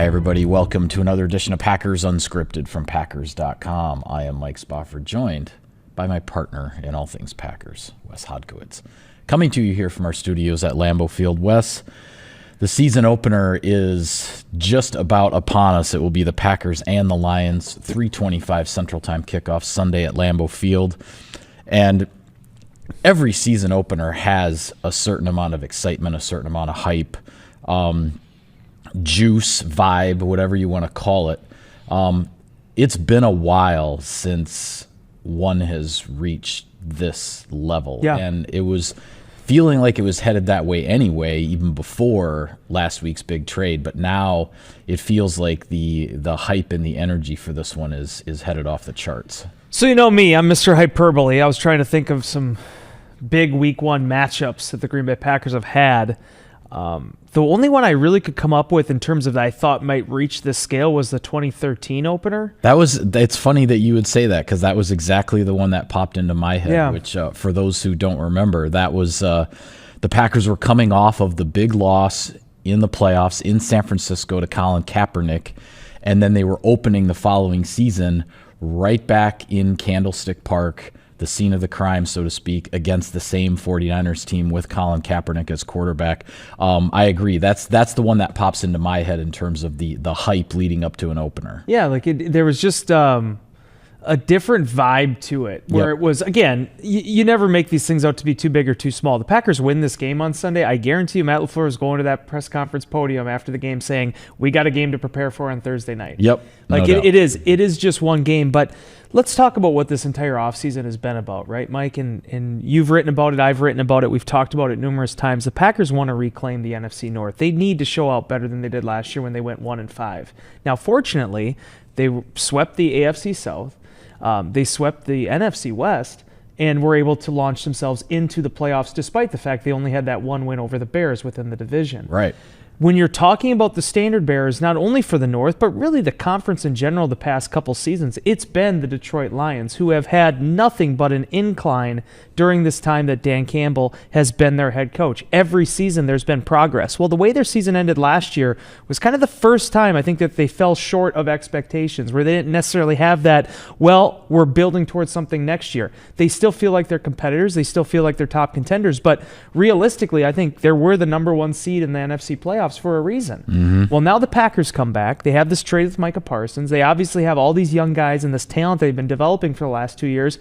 Hi, everybody. Welcome to another edition of Packers Unscripted from Packers.com. I am Mike Spofford, joined by my partner in all things Packers, Wes Hodkiewicz. Coming to you here from our studios at Lambeau Field. Wes, the season opener is just about upon us. It will be the Packers and the Lions, 3:25 Central Time kickoff Sunday at Lambeau Field. And every season opener has a certain amount of excitement, a certain amount of hype, juice, vibe, whatever you want to call it. It's been a while since one has reached this level. Yeah. And it was feeling like it was headed that way anyway, even before last week's big trade. But now it feels like the hype and the energy for this one is headed off the charts. So you know me, I'm Mr. Hyperbole. I was trying to think of some big Week 1 matchups that the Green Bay Packers have had. The only one I really could come up with in terms of that I thought might reach this scale was the 2013 opener. It's funny that you would say that, because that was exactly the one that popped into my head, Yeah. which for those who don't remember, that was the Packers were coming off of the big loss in the playoffs in San Francisco to Colin Kaepernick, and then they were opening the following season right back in Candlestick Park, the scene of the crime, so to speak, against the same 49ers team with Colin Kaepernick as quarterback. I agree. That's the one that pops into my head in terms of the hype leading up to an opener. Yeah, like there was just a different vibe to it, where Yep. it was, again, you never make these things out to be too big or too small. The Packers win this game on Sunday. I guarantee you Matt LaFleur is going to that press conference podium after the game saying, we got a game to prepare for on Thursday night. Yep. Like No it doubt. is just one game, but let's talk about what this entire offseason has been about, right, Mike? And you've written about it, I've written about it, we've talked about it numerous times. The Packers want to reclaim the NFC North. They need to show out better than they did last year when they went 1-5. Now, fortunately, they swept the AFC South. They swept the NFC West and were able to launch themselves into the playoffs despite the fact they only had that one win over the Bears within the division. Right. When you're talking about the standard bearers, not only for the North, but really the conference in general the past couple seasons, it's been the Detroit Lions, who have had nothing but an incline during this time that Dan Campbell has been their head coach. Every season there's been progress. Well, the way their season ended last year was kind of the first time I think that they fell short of expectations, where they didn't necessarily have that, well, we're building towards something next year. They still feel like they're competitors. They still feel like they're top contenders. But realistically, I think they were the number one seed in the NFC playoffs for a reason. Mm-hmm. Well, now the Packers come back. They have this trade with Micah Parsons. They obviously have all these young guys and this talent they've been developing for the last 2 years,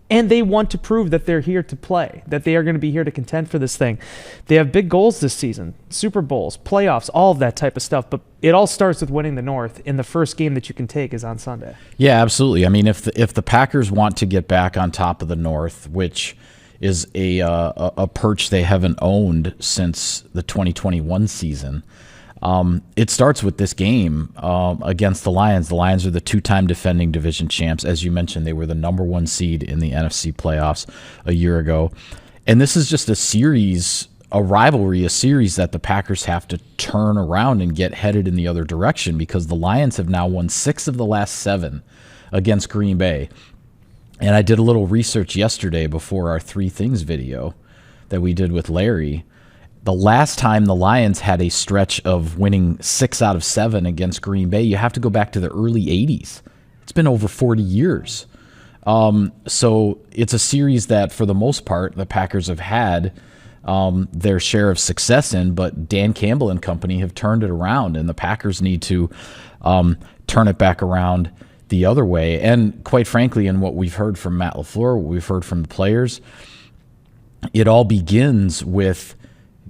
and they want to prove that they're here to play, that they are going to be here to contend for this thing. They have big goals this season, Super Bowls, playoffs, all of that type of stuff, but it all starts with winning the North, and the first game that you can take is on Sunday. Yeah, absolutely. I mean, if the Packers want to get back on top of the North, which is a perch they haven't owned since the 2021 season. It starts with this game against the Lions. The Lions are the two-time defending division champs. As you mentioned, they were the number one seed in the NFC playoffs a year ago. And this is just a series, a rivalry, a series that the Packers have to turn around and get headed in the other direction, because the Lions have now won 6 of the last 7 against Green Bay. And I did a little research yesterday before our 3 Things video that we did with Larry. The last time the Lions had a stretch of winning 6 out of 7 against Green Bay, you have to go back to the early 80s. It's been over 40 years. So it's a series that, for the most part, the Packers have had their share of success in, but Dan Campbell and company have turned it around, and the Packers need to turn it back around the other way. And quite frankly, in what we've heard from Matt LaFleur, what we've heard from the players, it all begins with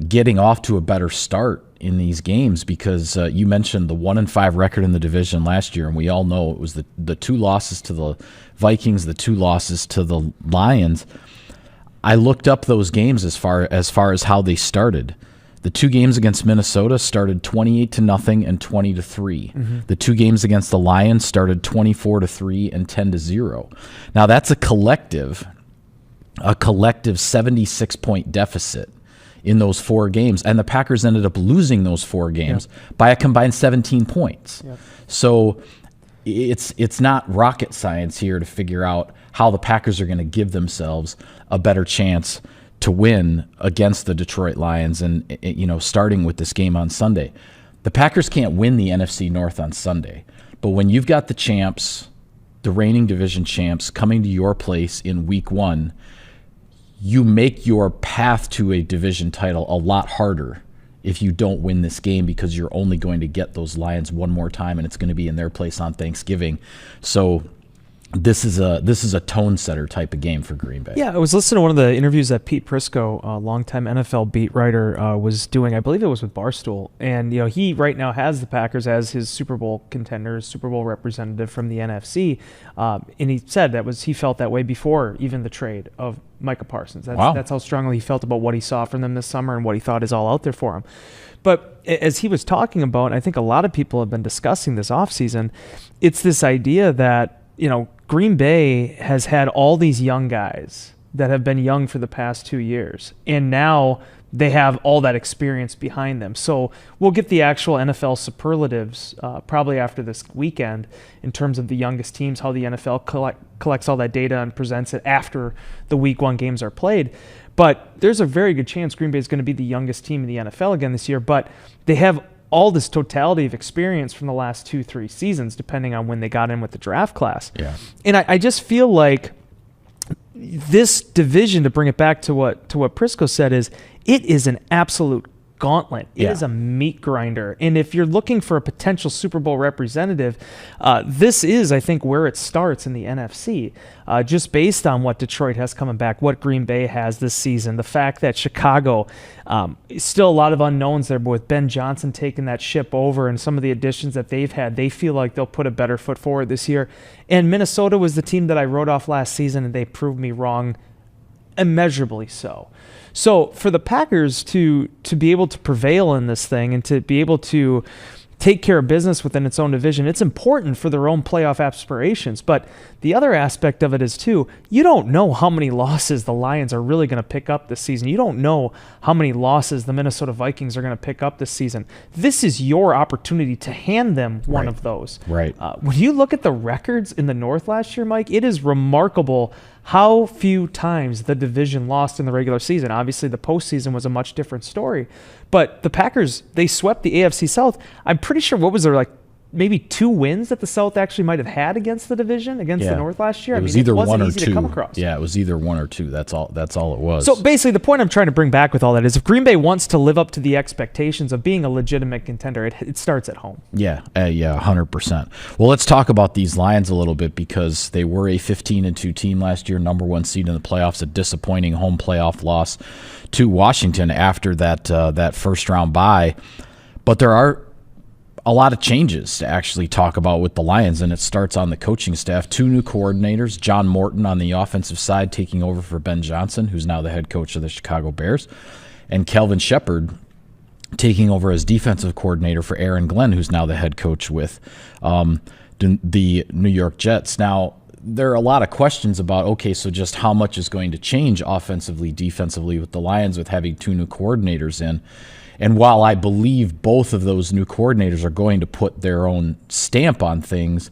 getting off to a better start in these games, because you mentioned the 1-5 record in the division last year, and we all know it was the 2 losses to the Vikings, the 2 losses to the Lions. I looked up those games as far as how they started. The 2 games against Minnesota started 28-0 and 20-3. Mm-hmm. The 2 games against the Lions started 24-3 and 10-0. Now that's a collective 76-point deficit in those 4 games, and the Packers ended up losing those 4 games by a combined 17 points. Yep. So it's not rocket science here to figure out how the Packers are going to give themselves a better chance to win against the Detroit Lions, and starting with this game on Sunday. the Packers can't win the NFC North on Sunday. But when you've got the champs, the reigning division champs, coming to your place in week 1, you make your path to a division title a lot harder if you don't win this game, because you're only going to get those Lions one more time, and it's going to be in their place on Thanksgiving. So this is a tone setter type of game for Green Bay. Yeah, I was listening to one of the interviews that Pete Prisco, a longtime NFL beat writer, was doing. I believe it was with Barstool, and he right now has the Packers as his Super Bowl contender, Super Bowl representative from the NFC, and he said he felt that way before even the trade of Micah Parsons. That's how strongly he felt about what he saw from them this summer and what he thought is all out there for him. But as he was talking about, I think a lot of people have been discussing this offseason, it's this idea that Green Bay has had all these young guys that have been young for the past 2 years, and now they have all that experience behind them. So we'll get the actual NFL superlatives probably after this weekend in terms of the youngest teams, how the NFL collects all that data and presents it after the week 1 games are played. But there's a very good chance Green Bay is going to be the youngest team in the NFL again this year, but they have all this totality of experience from the last 2-3 seasons, depending on when they got in with the draft class. Yeah. And I just feel like this division, to bring it back to what Prisco said, it is an absolute gauntlet. It is a meat grinder. And if you're looking for a potential Super Bowl representative, this is, I think, where it starts in the NFC, just based on what Detroit has coming back, what Green Bay has this season, the fact that Chicago, still a lot of unknowns there, but with Ben Johnson taking that ship over and some of the additions that they've had, they feel like they'll put a better foot forward this year. And Minnesota was the team that I wrote off last season, and they proved me wrong immeasurably so. So for the Packers to be able to prevail in this thing and to be able to take care of business within its own division, it's important for their own playoff aspirations. But the other aspect of it is, too, you don't know how many losses the Lions are really going to pick up this season. You don't know how many losses the Minnesota Vikings are going to pick up this season. This is your opportunity to hand them one of those. Right. When you look at the records in the North last year, Mike, it is remarkable how few times the division lost in the regular season. Obviously, the postseason was a much different story. But the Packers, they swept the AFC South. I'm pretty sure, what was there, like maybe 2 wins that the South actually might have had against the division, against the North last year? It was either one or easy two. to come across. Yeah, it was either 1 or 2. That's all it was. So basically, the point I'm trying to bring back with all that is, if Green Bay wants to live up to the expectations of being a legitimate contender, it starts at home. Yeah, 100%. Well, let's talk about these Lions a little bit, because they were a 15-2 team last year, number 1 seed in the playoffs, a disappointing home playoff loss to Washington after that first round bye. But there are a lot of changes to actually talk about with the Lions, and it starts on the coaching staff. 2 new coordinators, John Morton on the offensive side taking over for Ben Johnson, who's now the head coach of the Chicago Bears, and Kelvin Shepard taking over as defensive coordinator for Aaron Glenn, who's now the head coach with the New York Jets. Now, there are a lot of questions about, okay, so just how much is going to change offensively, defensively with the Lions with having 2 new coordinators in. And while I believe both of those new coordinators are going to put their own stamp on things,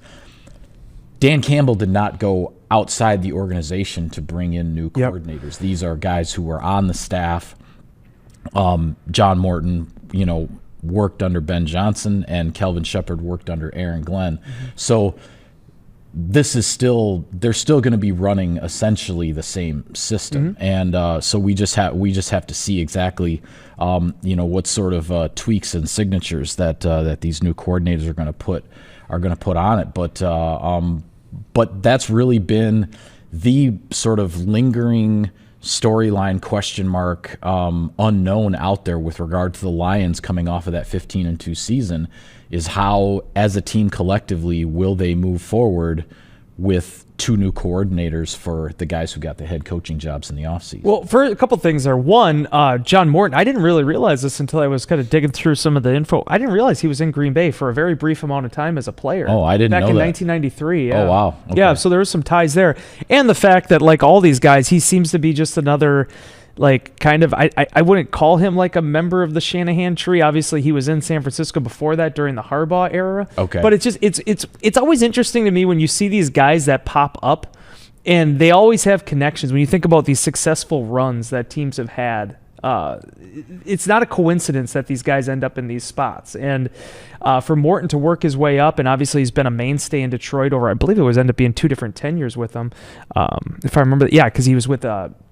Dan Campbell did not go outside the organization to bring in new coordinators. These are guys who were on the staff. John Morton, worked under Ben Johnson, and Kelvin Shepard worked under Aaron Glenn. Mm-hmm. So this is they're still going to be running essentially the same system. Mm-hmm. And so we just have to see exactly what sort of tweaks and signatures that these new coordinators are going to put on it. But that's really been the sort of lingering storyline question mark unknown out there with regard to the Lions coming off of that 15-2 season, is how, as a team collectively, will they move forward with 2 new coordinators for the guys who got the head coaching jobs in the offseason. Well, for a couple things there. One, John Morton, I didn't really realize this until I was kind of digging through some of the info. I didn't realize he was in Green Bay for a very brief amount of time as a player. Oh, I didn't know that. Back in 1993. Yeah. Oh, wow. Okay. Yeah, so there was some ties there. And the fact that, like all these guys, he seems to be just another, like, kind of, I wouldn't call him like a member of the Shanahan tree. Obviously, he was in San Francisco before that during the Harbaugh era. Okay. But it's always interesting to me when you see these guys that pop up, and they always have connections. When you think about these successful runs that teams have had it's not a coincidence that these guys end up in these spots. And for Morton to work his way up, and obviously he's been a mainstay in Detroit over, I believe it was ended up being 2 different tenures with them, if I remember. Yeah, because he was with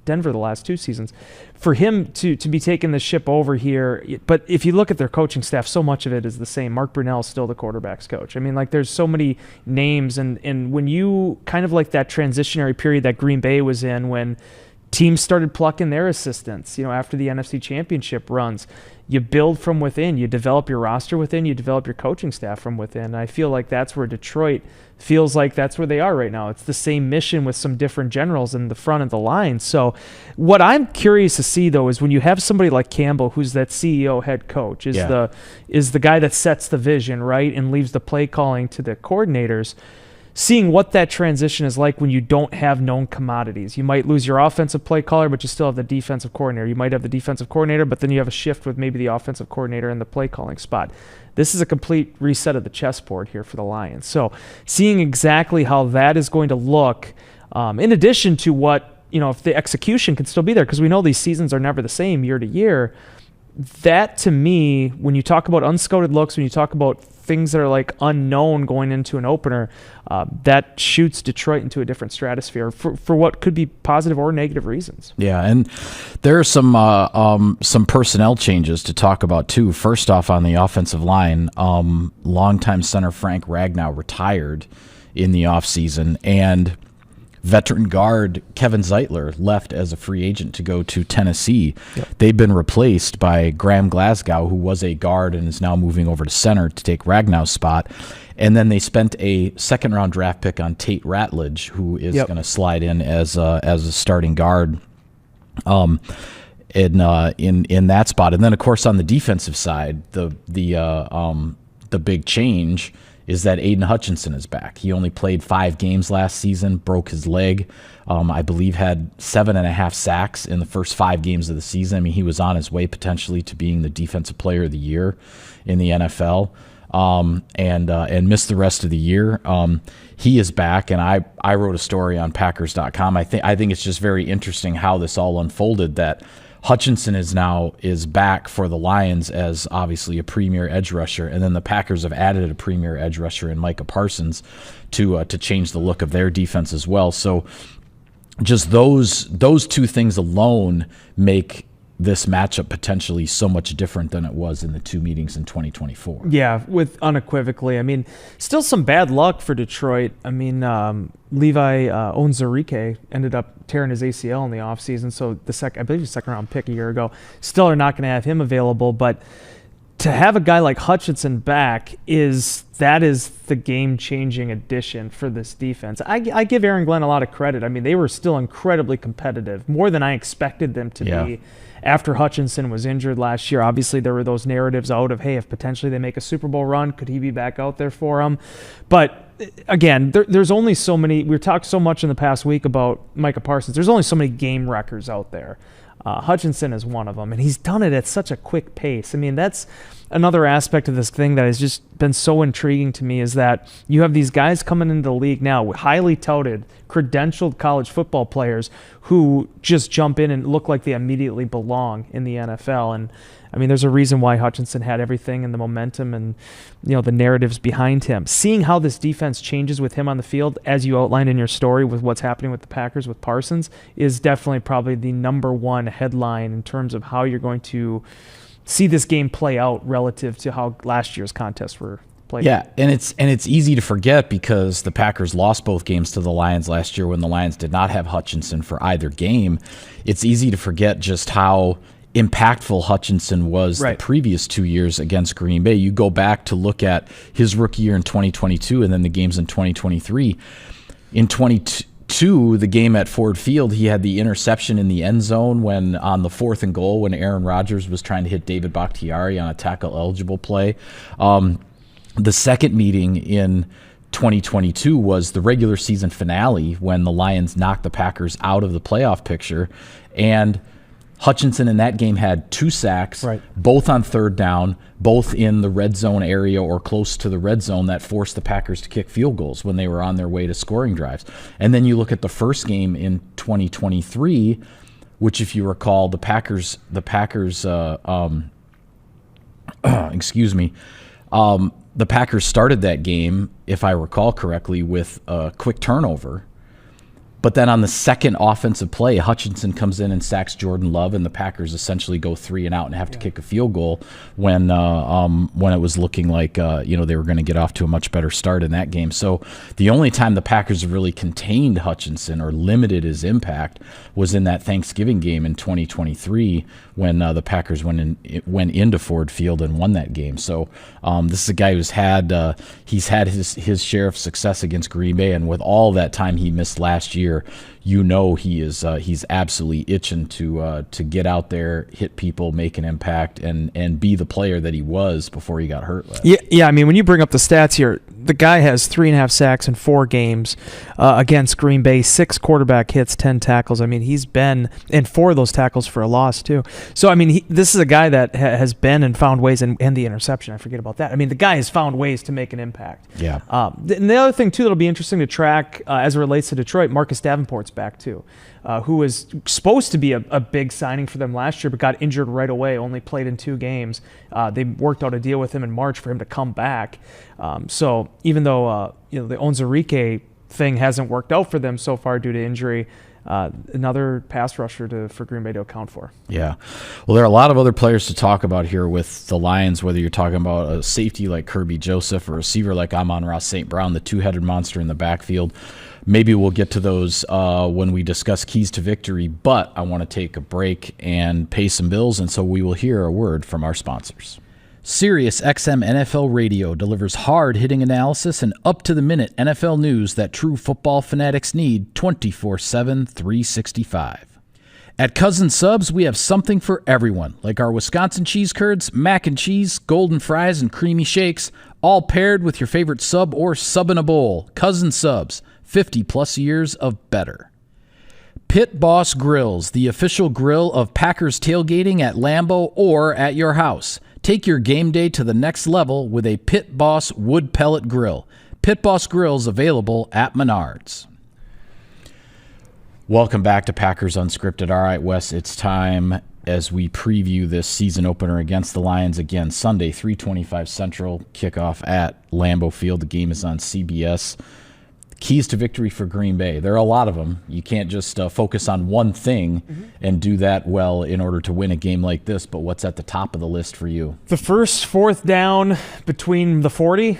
Denver the last 2 seasons. For him to be taking the ship over here, but if you look at their coaching staff, so much of it is the same. Mark Brunell is still the quarterback's coach. I mean, like, there's so many names, and when you kind of like that transitionary period that Green Bay was in when teams started plucking their assistants, after the NFC Championship runs, you build from within, you develop your roster within, you develop your coaching staff from within. And I feel like that's where Detroit feels like that's where they are right now. It's the same mission with some different generals in the front of the line. So what I'm curious to see, though, is when you have somebody like Campbell, who's that CEO head coach, is the guy that sets the vision, right, and leaves the play calling to the coordinators, seeing what that transition is like when you don't have known commodities. You might lose your offensive play caller, but you still have the defensive coordinator. You might have the defensive coordinator, but then you have a shift with maybe the offensive coordinator in the play calling spot. This is a complete reset of the chessboard here for the Lions. So seeing exactly how that is going to look, in addition to what, if the execution can still be there, because we know these seasons are never the same year to year. That, to me, when you talk about unscouted looks, when you talk about things that are like unknown going into an opener, that shoots Detroit into a different stratosphere for what could be positive or negative reasons. Yeah, and there are some personnel changes to talk about too. First off, on the offensive line, longtime center Frank Ragnow retired in the offseason, and veteran guard Kevin Zeitler left as a free agent to go to Tennessee. Yep. They've been replaced by Graham Glasgow, who was a guard and is now moving over to center to take Ragnow's spot. And then they spent a second-round draft pick on Tate Ratledge, who is going to slide in as a starting guard in that spot. And then, of course, on the defensive side, the big change is that Aiden Hutchinson is back. He only played 5 games last season, broke his leg, I believe had 7.5 sacks in the first 5 games of the season. I mean, he was on his way potentially to being the Defensive Player of the Year in the NFL, and missed the rest of the year. He is back, and I wrote a story on Packers.com. I think it's just very interesting how this all unfolded, that Hutchinson is back for the Lions as obviously a premier edge rusher, and then the Packers have added a premier edge rusher in Micah Parsons to change the look of their defense as well. So just those 2 things alone make this matchup potentially so much different than it was in the 2 meetings in 2024. Yeah, with unequivocally. I mean, still some bad luck for Detroit. I mean, Levi Onwuzurike ended up tearing his ACL in the offseason, so I believe the second-round pick a year ago. Still are not going to have him available, but to have a guy like Hutchinson back is the game-changing addition for this defense. I give Aaron Glenn a lot of credit. I mean, they were still incredibly competitive, more than I expected them to be. After Hutchinson was injured last year, obviously there were those narratives out of, hey, if potentially they make a Super Bowl run, could he be back out there for them? But again, there's only so many. We've talked so much in the past week about Micah Parsons. There's only so many game wreckers out there. Hutchinson is one of them, and he's done it at such a quick pace. I mean, that's another aspect of this thing that has just been so intriguing to me, is that you have these guys coming into the league now, highly touted, credentialed college football players who just jump in and look like they immediately belong in the NFL. And I mean, there's a reason why Hutchinson had everything and the momentum and, the narratives behind him. Seeing how this defense changes with him on the field, as you outlined in your story with what's happening with the Packers with Parsons, is definitely probably the number one headline in terms of how you're going to see this game play out relative to how last year's contests were played. Yeah, and it's easy to forget because the Packers lost both games to the Lions last year when the Lions did not have Hutchinson for either game. It's easy to forget just how impactful Hutchinson was the previous 2 years against Green Bay. You go back to look at his rookie year in 2022 and then the games in 2023. In 2022, the game at Ford Field, he had the interception in the end zone when on the 4th and goal when Aaron Rodgers was trying to hit David Bakhtiari on a tackle-eligible play. The second meeting in 2022 was the regular season finale when the Lions knocked the Packers out of the playoff picture, and Hutchinson in that game had 2 sacks, both on 3rd down, both in the red zone area or close to the red zone that forced the Packers to kick field goals when they were on their way to scoring drives. And then you look at the first game in 2023 which, if you recall, the Packers, excuse me, the Packers started that game, if I recall correctly, with a quick turnover. But then on the second offensive play, Hutchinson comes in and sacks Jordan Love, and the Packers essentially go 3 and out and have to kick a field goal when it was looking like they were going to get off to a much better start in that game. So the only time the Packers really contained Hutchinson or limited his impact was in that Thanksgiving game in 2023 when the Packers went into Ford Field and won that game. So this is a guy who's had his share of success against Green Bay, and with all that time he missed last year, he's absolutely itching to get out there, hit people, make an impact, and be the player that he was before he got hurt last. Yeah. I mean, when you bring up the stats here, the guy has 3.5 sacks in 4 games against Green Bay, 6 quarterback hits, 10 tackles. I mean, he's been in 4 of those tackles for a loss too. So I mean, this is a guy that has been and found ways, and the interception. I forget about that. I mean, the guy has found ways to make an impact. Yeah. And the other thing too that'll be interesting to track as it relates to Detroit, Marcus Davenport's back too, who was supposed to be a big signing for them last year, but got injured right away. Only played in 2 games. They worked out a deal with him in March for him to come back. So even though the Onwuzurike thing hasn't worked out for them so far due to injury, another pass rusher for Green Bay to account for. Yeah. Well, there are a lot of other players to talk about here with the Lions, whether you're talking about a safety like Kirby Joseph or a receiver like Amon-Ra St. Brown, the two-headed monster in the backfield. Maybe we'll get to those when we discuss keys to victory, but I want to take a break and pay some bills, and so we will hear a word from our sponsors. SiriusXM NFL Radio delivers hard-hitting analysis and up-to-the-minute NFL news that true football fanatics need 24/7, 365. At Cousin Subs, we have something for everyone, like our Wisconsin cheese curds, mac and cheese, golden fries, and creamy shakes, all paired with your favorite sub or sub in a bowl. Cousin Subs, 50-plus years of better. Pit Boss Grills, the official grill of Packers tailgating at Lambeau or at your house. Take your game day to the next level with a Pit Boss wood pellet grill. Pit Boss Grills available at Menards. Welcome back to Packers Unscripted. All right, Wes, it's time as we preview this season opener against the Lions again. Sunday, 3:25 Central, kickoff at Lambeau Field. The game is on CBS. Keys to victory for Green Bay. There are a lot of them. You can't just focus on one thing and do that well in order to win a game like this, but what's at the top of the list for you? The first 4th down between the 40,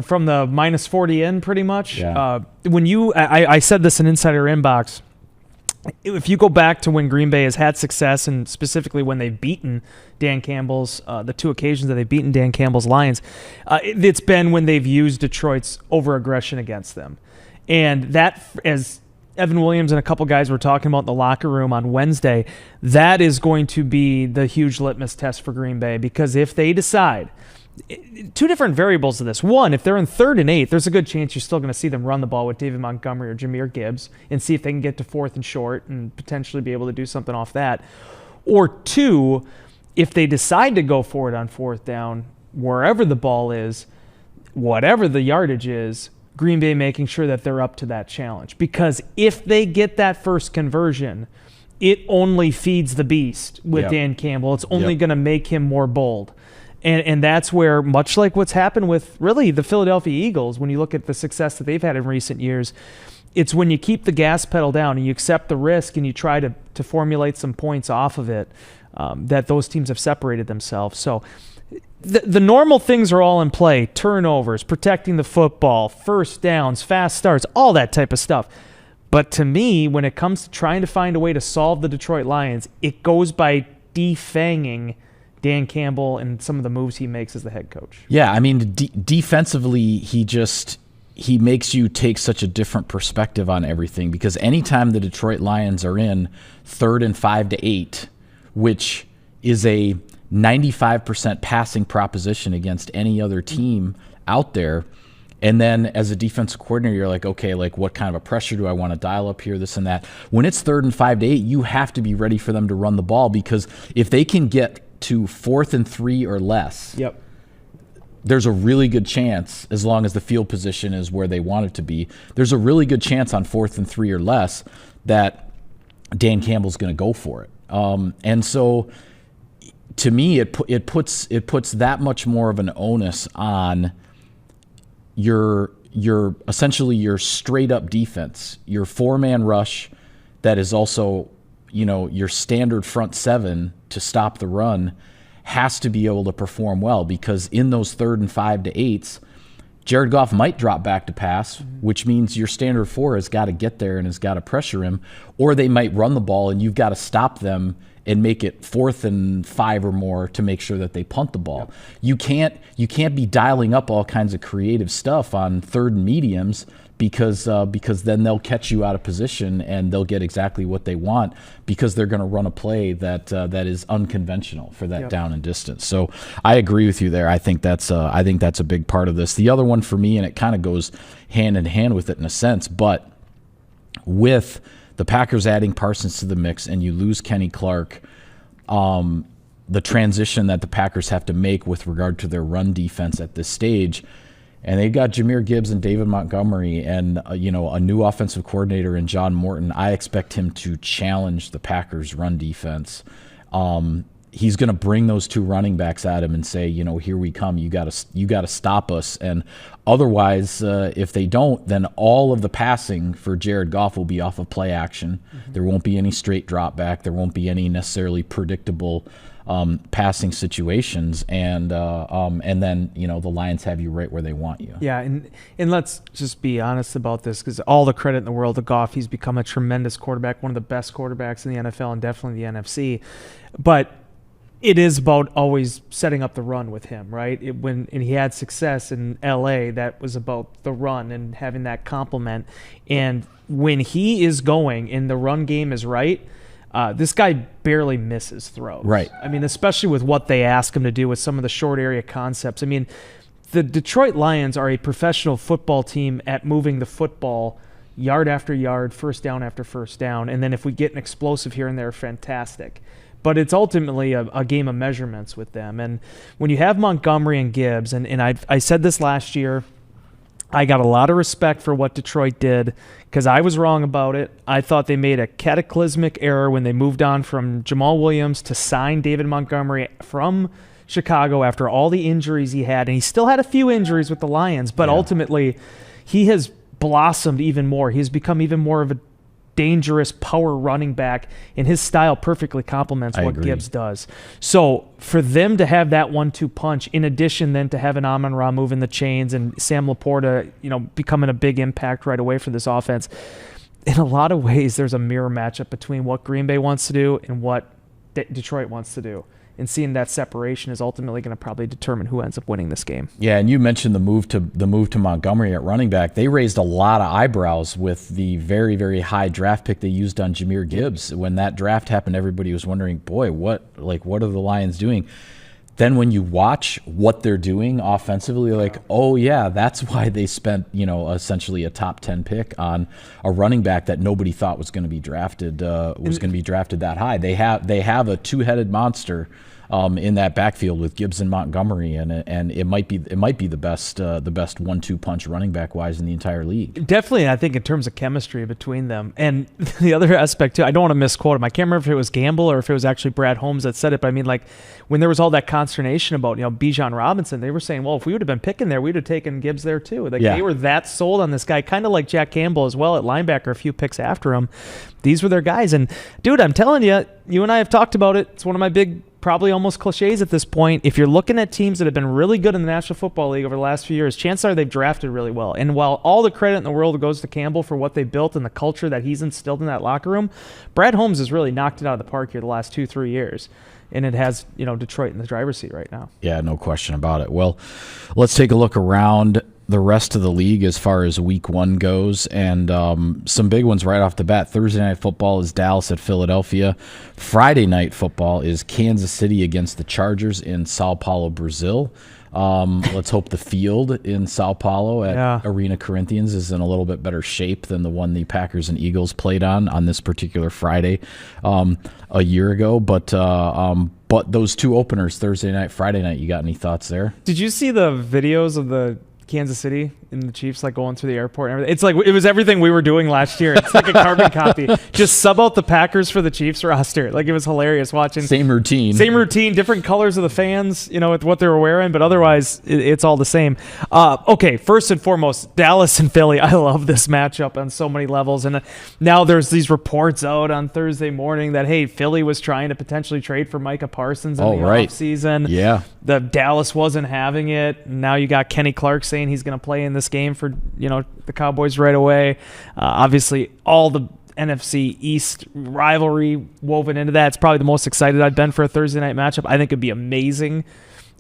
from the minus 40 in pretty much. Yeah. I said this in Insider Inbox, if you go back to when Green Bay has had success, and specifically when they've beaten Dan Campbell's, the 2 occasions that they've beaten Dan Campbell's Lions, it's been when they've used Detroit's over-aggression against them. And that, as Evan Williams and a couple guys were talking about in the locker room on Wednesday, that is going to be the huge litmus test for Green Bay, because if they decide, 2 different variables to this. One, if they're in 3rd and 8, there's a good chance you're still going to see them run the ball with David Montgomery or Jahmyr Gibbs and see if they can get to 4th and short and potentially be able to do something off that. Or 2, if they decide to go for it on 4th down, wherever the ball is, whatever the yardage is, Green Bay making sure that they're up to that challenge. Because if they get that first conversion, it only feeds the beast with Dan Campbell. It's only going to make him more bold. And that's where, much like what's happened with really the Philadelphia Eagles, when you look at the success that they've had in recent years, it's when you keep the gas pedal down and you accept the risk and you try to formulate some points off of it, that those teams have separated themselves. So the normal things are all in play: turnovers, protecting the football, first downs, fast starts, all that type of stuff. But to me, when it comes to trying to find a way to solve the Detroit Lions, it goes by defanging Dan Campbell and some of the moves he makes as the head coach. Yeah, I mean, defensively, he makes you take such a different perspective on everything, because anytime the Detroit Lions are in 3rd and 5 to 8, which is a 95% passing proposition against any other team out there, and then as a defensive coordinator, you're like, okay, like what kind of a pressure do I want to dial up here, this and that. When it's 3rd and 5 to 8, you have to be ready for them to run the ball, because if they can get to 4th and 3 or less, there's a really good chance, as long as the field position is where they want it to be, there's a really good chance on 4th and 3 or less that Dan Campbell's going to go for it. And so to me, it puts that much more of an onus on your essentially your straight up defense, your 4-man rush that is also, your standard front 7 to stop the run has to be able to perform well, because in those 3rd and 5 to 8s, Jared Goff might drop back to pass, which means your standard 4 has got to get there and has got to pressure him, or they might run the ball and you've got to stop them and make it 4th and 5 or more to make sure that they punt the ball. Yep. You can't be dialing up all kinds of creative stuff on 3rd and mediums, because then they'll catch you out of position and they'll get exactly what they want, because they're going to run a play that is unconventional for that down and distance. So I agree with you there. I think that's a big part of this. The other one for me, and it kind of goes hand in hand with it in a sense, but with the Packers adding Parsons to the mix and you lose Kenny Clark, the transition that the Packers have to make with regard to their run defense at this stage. And they've got Jahmyr Gibbs and David Montgomery and, a new offensive coordinator in John Morton. I expect him to challenge the Packers' run defense. He's going to bring those 2 running backs at him and say, here we come. You got to stop us. And otherwise, if they don't, then all of the passing for Jared Goff will be off of play action. Mm-hmm. There won't be any straight drop back. There won't be any necessarily predictable passing situations, and then the Lions have you right where they want you. Yeah, and let's just be honest about this, because all the credit in the world to Goff. He's become a tremendous quarterback, one of the best quarterbacks in the NFL and definitely the NFC. But it is about always setting up the run with him, right? And he had success in LA, that was about the run and having that complement. And when he is going and the run game is right, this guy barely misses throws. Right. I mean, especially with what they ask him to do with some of the short area concepts. I mean, the Detroit Lions are a professional football team at moving the football yard after yard, first down after first down. And then if we get an explosive here and there, fantastic. But it's ultimately a game of measurements with them. And when you have Montgomery and Gibbs, and I said this last year, I got a lot of respect for what Detroit did, because I was wrong about it. I thought they made a cataclysmic error when they moved on from Jamal Williams to sign David Montgomery from Chicago after all the injuries he had. And he still had a few injuries with the Lions, but ultimately he has blossomed even more. He's become even more of a dangerous power running back, and his style perfectly complements what Gibbs does. So for them to have that 1-2 punch, in addition then to having Amon-Ra moving the chains and Sam Laporta, becoming a big impact right away for this offense, in a lot of ways there's a mirror matchup between what Green Bay wants to do and what Detroit wants to do. And seeing that separation is ultimately going to probably determine who ends up winning this game. Yeah, and you mentioned the move to Montgomery at running back. They raised a lot of eyebrows with the very, very high draft pick they used on Jahmyr Gibbs. When that draft happened, everybody was wondering, boy, what are the Lions doing? Then when you watch what they're doing offensively, like, oh yeah, that's why they spent, essentially a top 10 pick on a running back that nobody thought was going to be drafted that high. They have a 2-headed monster in that backfield with Gibbs and Montgomery, and it might be the best 1-2 punch running back wise in the entire league. Definitely, I think in terms of chemistry between them. And the other aspect too, I don't want to misquote him. I can't remember if it was Gamble or if it was actually Brad Holmes that said it, but I mean, like, when there was all that consternation about Bijan Robinson, they were saying, well, if we would have been picking there, we'd have taken Gibbs there too. They were that sold on this guy, kind of like Jack Campbell as well at linebacker, a few picks after him. These were their guys. And dude, I'm telling you, you and I have talked about it. It's one of my big, probably almost cliches at this point. If you're looking at teams that have been really good in the National Football League over the last few years, chances are they've drafted really well. And while all the credit in the world goes to Campbell for what they built and the culture that he's instilled in that locker room, Brad Holmes has really knocked it out of the park here the last 2-3 years. And it has, Detroit in the driver's seat right now. Yeah, no question about it. Well, let's take a look around the rest of the league as far as week 1 goes, and some big ones right off the bat. Thursday night football is Dallas at Philadelphia. Friday night football is Kansas City against the Chargers in Sao Paulo, Brazil. Let's hope the field in Sao Paulo at Arena Corinthians is in a little bit better shape than the one the Packers and Eagles played on this particular Friday a year ago. But those two openers, Thursday night, Friday night, you got any thoughts there? Did you see the videos of the Kansas City and the Chiefs like going through the airport and everything. It's like it was everything we were doing last year. It's like a carbon copy. Just sub out the Packers for the Chiefs roster. Like it was hilarious watching. Same routine, different colors of the fans, with what they were wearing, but otherwise it's all the same. Okay, first and foremost, Dallas and Philly. I love this matchup on so many levels, and now there's these reports out on Thursday morning that hey, Philly was trying to potentially trade for Micah Parsons in the offseason. Yeah, the Dallas wasn't having it. Now you got Kenny Clark saying he's going to play in this game for the Cowboys right away. Obviously, all the NFC East rivalry woven into that. It's probably the most excited I've been for a Thursday night matchup. I think it'd be amazing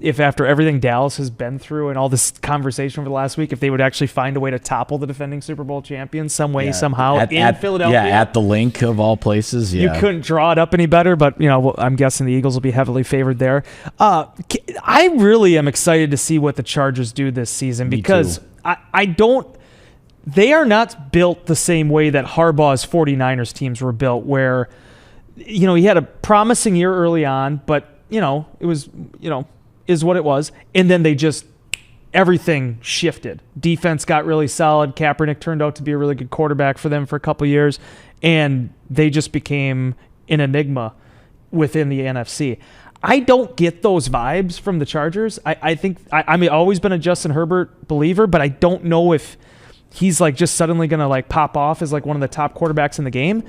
if after everything Dallas has been through and all this conversation over the last week, if they would actually find a way to topple the defending Super Bowl champions some way, somehow in Philadelphia. Yeah, at the Link of all places. Yeah. You couldn't draw it up any better, but I'm guessing the Eagles will be heavily favored there. I really am excited to see what the Chargers do this season because they are not built the same way that Harbaugh's 49ers teams were built, where he had a promising year early on, but it was is what it was. And then everything shifted. Defense got really solid. Kaepernick turned out to be a really good quarterback for them for a couple years. And they just became an enigma within the NFC. I don't get those vibes from the Chargers. I think I've always been a Justin Herbert believer, but I don't know if he's like just suddenly going to like pop off as like one of the top quarterbacks in the game.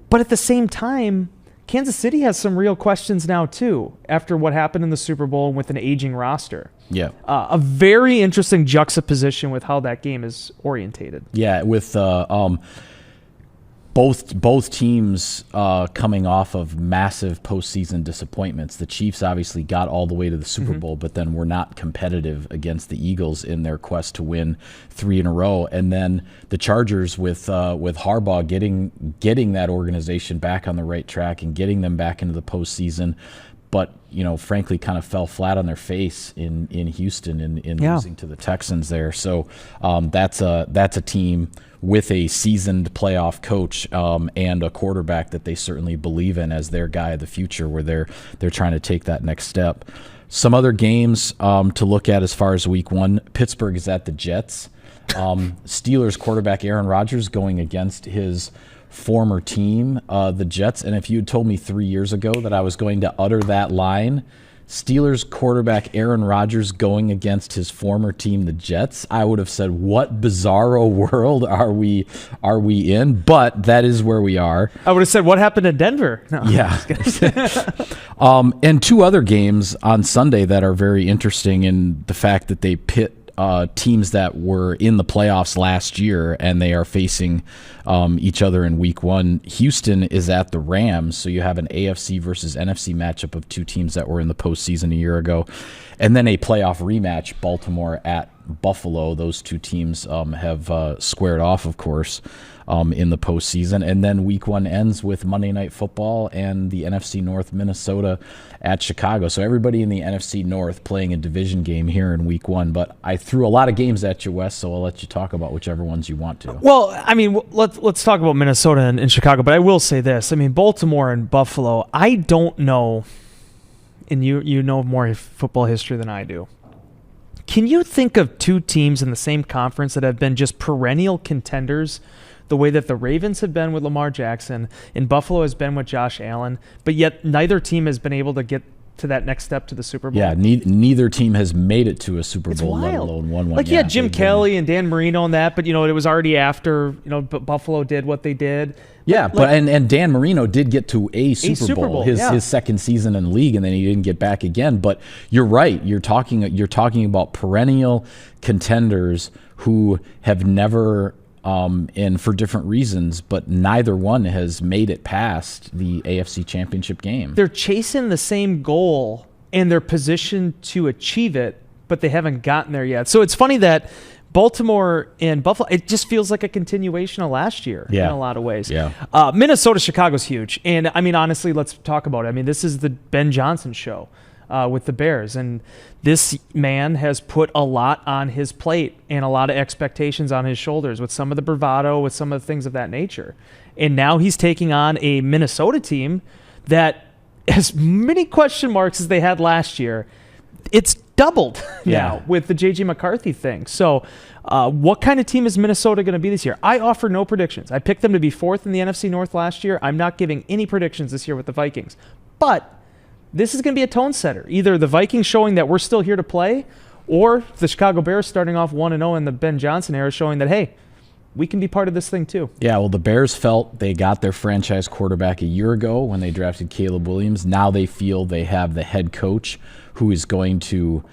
But at the same time, Kansas City has some real questions now, too, after what happened in the Super Bowl with an aging roster. Yeah. A very interesting juxtaposition with how that game is orientated. Yeah, with both teams coming off of massive postseason disappointments. The Chiefs obviously got all the way to the Super Bowl, but then were not competitive against the Eagles in their quest to win 3 in a row. And then the Chargers with Harbaugh getting that organization back on the right track and getting them back into the postseason, but frankly, kind of fell flat on their face in Houston in losing to the Texans there. So that's a team with a seasoned playoff coach and a quarterback that they certainly believe in as their guy of the future, where they're trying to take that next step. Some other games to look at as far as week 1, Pittsburgh is at the Jets. Steelers quarterback Aaron Rodgers going against his former team, the Jets. And if you had told me 3 years ago that I was going to utter that line, Steelers quarterback Aaron Rodgers going against his former team, the Jets, I would have said, what bizarro world are we in? But that is where we are. I would have said, what happened in Denver? No, yeah. And 2 other games on Sunday that are very interesting in the fact that they pit teams that were in the playoffs last year, and they are facing each other in week 1. Houston is at the Rams, so you have an AFC versus NFC matchup of 2 teams that were in the postseason a year ago. And then a playoff rematch, Baltimore at Buffalo. Those 2 teams have squared off, of course, in the postseason. And then week 1 ends with Monday Night Football and the NFC North, Minnesota at Chicago. So everybody in the NFC North playing a division game here in week 1. But I threw a lot of games at you, Wes, so I'll let you talk about whichever ones you want to. Well, let's talk about Minnesota and Chicago. But I will say this. Baltimore and Buffalo, I don't know, and you know more football history than I do. Can you think of 2 teams in the same conference that have been just perennial contenders the way that the Ravens have been with Lamar Jackson and Buffalo has been with Josh Allen, but yet neither team has been able to get to that next step to the Super Bowl? Yeah, neither team has made it to a Super Bowl, let alone won one. Like, Jim Kelly and Dan Marino and that, but, it was already after, but Buffalo did what they did. Yeah, but Dan Marino did get to a Super Bowl, his second season in the league, and then he didn't get back again. But you're right. You're talking about perennial contenders who have never, and for different reasons, but neither one has made it past the AFC Championship game. They're chasing the same goal, and they're positioned to achieve it, but they haven't gotten there yet. So it's funny that Baltimore and Buffalo, it just feels like a continuation of last year in a lot of ways. Yeah. Minnesota, Chicago's huge. And, honestly, let's talk about it. This is the Ben Johnson show with the Bears. And this man has put a lot on his plate and a lot of expectations on his shoulders with some of the bravado, with some of the things of that nature. And now he's taking on a Minnesota team that has many question marks as they had last year. It's doubled now Yeah. with the J.J. McCarthy thing. So what kind of team is Minnesota going to be this year? I offer no predictions. I picked them to be fourth in the NFC North last year. I'm not giving any predictions this year with the Vikings. But this is going to be a tone setter. Either the Vikings showing that we're still here to play, or the Chicago Bears starting off 1-0 in the Ben Johnson era showing that, hey, we can be part of this thing too. Yeah, well, the Bears felt they got their franchise quarterback a year ago when they drafted Caleb Williams. Now they feel they have the head coach who is going to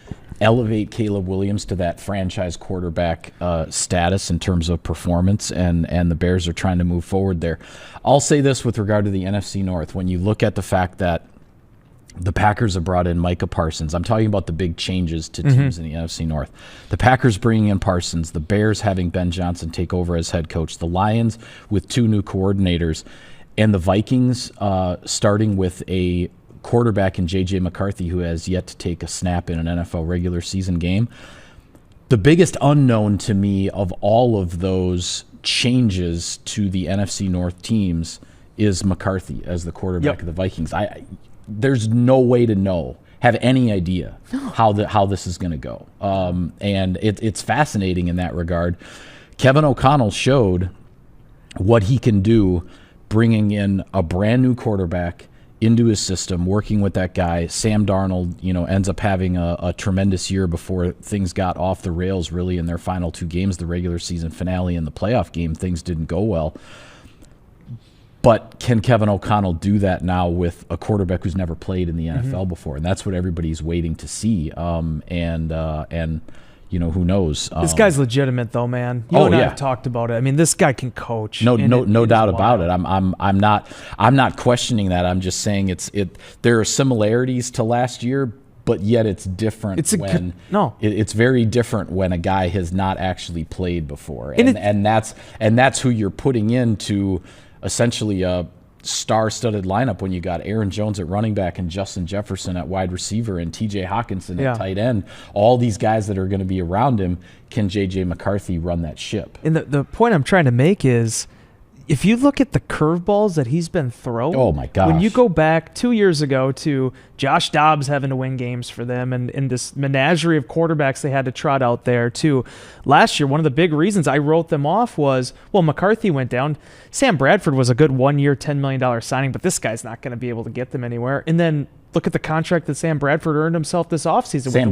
elevate Caleb Williams to that franchise quarterback status in terms of performance, and the Bears are trying to move forward there. I'll say this with regard to the NFC North. When you look at the fact that the Packers have brought in Micah Parsons. I'm talking about the big changes to teams in the NFC North. The Packers bringing in Parsons, the Bears having Ben Johnson take over as head coach, the Lions with 2 new coordinators, and the Vikings starting with a quarterback in J.J. McCarthy who has yet to take a snap in an NFL regular season game. The biggest unknown to me of all of those changes to the NFC North teams is McCarthy as the quarterback of the Vikings. There's no way to have any idea how this is going to go. And it's fascinating in that regard. Kevin O'Connell showed what he can do bringing in a brand new quarterback into his system, working with that guy. Sam Darnold, ends up having a tremendous year before things got off the rails really in their final 2 games, the regular season finale and the playoff game. Things didn't go well. But can Kevin O'Connell do that now with a quarterback who's never played in the NFL before? And that's what everybody's waiting to see. And who knows? This guy's legitimate, though, man. You and I have talked about it. I mean, this guy can coach. No doubt about it. I'm not questioning that. I'm just saying there are similarities to last year, but yet it's different. It's very different when a guy has not actually played before, and that's who you're putting into essentially a star-studded lineup when you got Aaron Jones at running back and Justin Jefferson at wide receiver and T.J. Hawkinson at tight end. All these guys that are going to be around him, can J.J. McCarthy run that ship? And the point I'm trying to make is, if you look at the curveballs that he's been throwing, oh my gosh. When you go back 2 years ago to Josh Dobbs having to win games for them and this menagerie of quarterbacks they had to trot out there, to last year, one of the big reasons I wrote them off was, well, McCarthy went down. Sam Bradford was a good 1 year, $10 million signing, but this guy's not going to be able to get them anywhere. And then look at the contract that Sam Bradford earned himself this offseason. Sam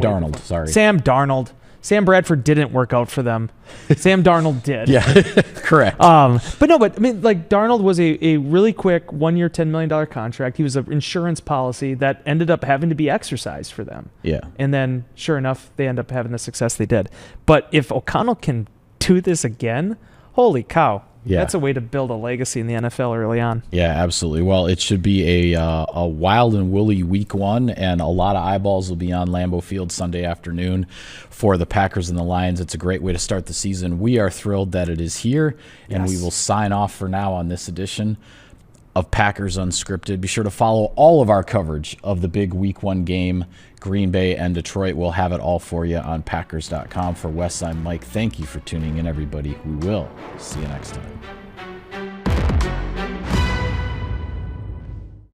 Darnold. Sam Bradford didn't work out for them. Sam Darnold did. Yeah, correct. But I mean, like, Darnold was a really quick 1 year, $10 million contract. He was an insurance policy that ended up having to be exercised for them. Yeah. And then, sure enough, they end up having the success they did. But if O'Connell can do this again, holy cow. Yeah. That's a way to build a legacy in the NFL early on. Yeah, absolutely. Well, it should be a wild and woolly week 1, and a lot of eyeballs will be on Lambeau Field Sunday afternoon for the Packers and the Lions. It's a great way to start the season. We are thrilled that it is here, and we will sign off for now on this edition of Packers Unscripted. Be sure to follow all of our coverage of the big week 1 game, Green Bay and Detroit. We'll have it all for you on Packers.com. For Wes, I'm Mike. Thank you for tuning in, everybody. We will see you next time.